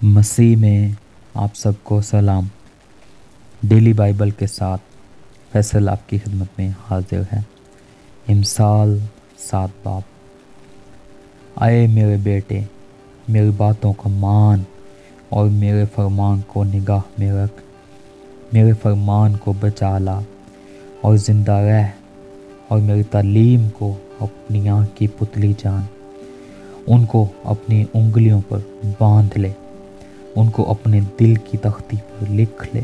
मसीह में आप सबको सलाम। डेली बाइबल के साथ फैसल आपकी खिदमत में हाजिर है। इमसाल 7 बाब। आए मेरे बेटे, मेरी बातों को मान और मेरे फरमान को निगाह में रख। मेरे फरमान को बचा ला और ज़िंदा रह, और मेरी तालीम को अपनी आँख की पुतली जान। उनको अपनी उंगलियों पर बांध ले, उनको अपने दिल की तख्ती पर लिख ले।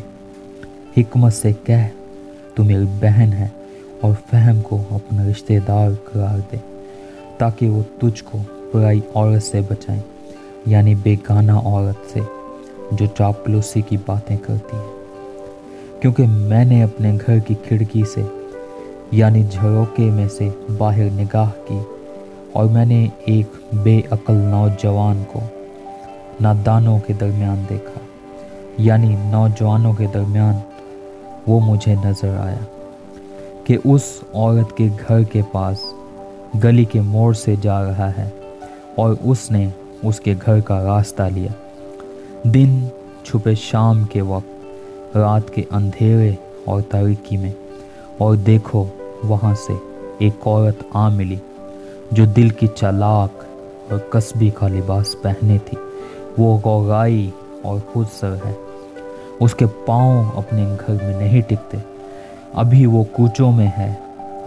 हिकमत से कह, तू मेरी बहन है, और फहम को अपना रिश्तेदार करार दे, ताकि वो तुझको बुराई औरत से बचाएं, यानी बेगाना औरत से जो चापलूसी की बातें करती है। क्योंकि मैंने अपने घर की खिड़की से, यानी झरोके में से बाहर निगाह की, और मैंने एक बेअक्ल नौजवान को नादानों के दरमियान देखा, यानी नौजवानों के दरमियान वो मुझे नज़र आया कि उस औरत के घर के पास गली के मोड़ से जा रहा है, और उसने उसके घर का रास्ता लिया। दिन छुपे शाम के वक्त, रात के अंधेरे और तारीकी में, और देखो वहाँ से एक औरत आ मिली जो दिल की चालाक और कस्बी का लिबास पहने थी। वो गौराई और खुदसर है। उसके पाँव अपने घर में नहीं टिकते। अभी वो कूचों में है,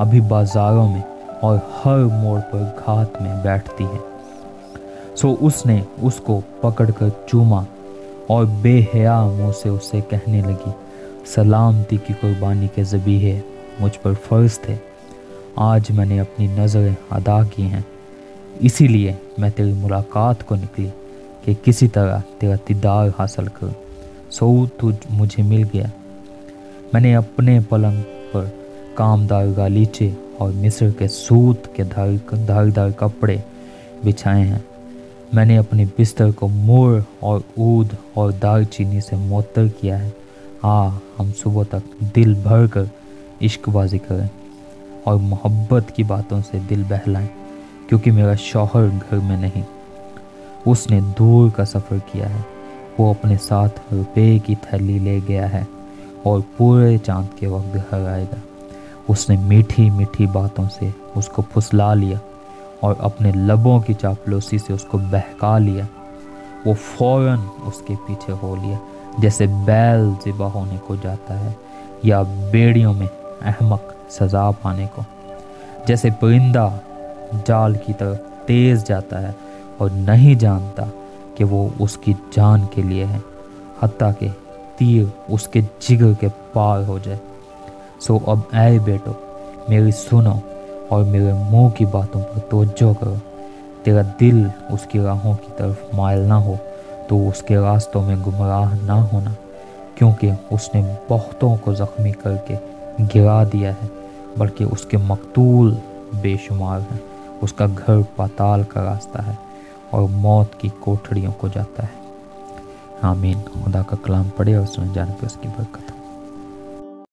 अभी बाजारों में, और हर मोड़ पर घात में बैठती है। सो उसने उसको पकड़कर चूमा और बेहया मुँह से उससे कहने लगी, सलामती की कुर्बानी के ज़बीहे मुझ पर फ़र्ज थे। आज मैंने अपनी नज़रें अदा की हैं, इसीलिए मैं तेरी मुलाकात को निकली कि किसी तरह तेरा दीदार हासिल करूं। सो तुझ मुझे मिल गया। मैंने अपने पलंग पर कामदार गालीचे और मिस्र के सूत के धारदार कपड़े बिछाए हैं। मैंने अपने बिस्तर को मुर और ऊद और दालचीनी से मुअत्तर किया है। हम सुबह तक दिल भर कर इश्कबाजी करें और मोहब्बत की बातों से दिल बहलाएं, क्योंकि मेरा शौहर घर में नहीं, उसने दूर का सफ़र किया है। वो अपने साथ रुपए की थैली ले गया है और पूरे चांद के वक्त घर आएगा। उसने मीठी मीठी बातों से उसको फुसला लिया और अपने लबों की चापलूसी से उसको बहका लिया। वो फौरन उसके पीछे हो लिया, जैसे बैल ज़िबा होने को जाता है, या बेड़ियों में अहमक सज़ा पाने को। जैसे परिंदा जाल की तरफ तेज़ जाता है और नहीं जानता कि वो उसकी जान के लिए है, हत्ता कि तीर उसके जिगर के पार हो जाए। सो अब ऐ बेटो, मेरी सुनो और मेरे मुंह की बातों पर तवज्जो करो। तेरा दिल उसकी राहों की तरफ मायल ना हो, तो उसके रास्तों में गुमराह ना होना, क्योंकि उसने बहुतों को ज़ख्मी करके गिरा दिया है, बल्कि उसके मकतूल बेशुमार हैं। उसका घर पाताल का रास्ता है और मौत की कोठरियों को जाता है। आमीन। खुदा का कलाम पढ़े और सुने जाने पर उसकी बरकत हो।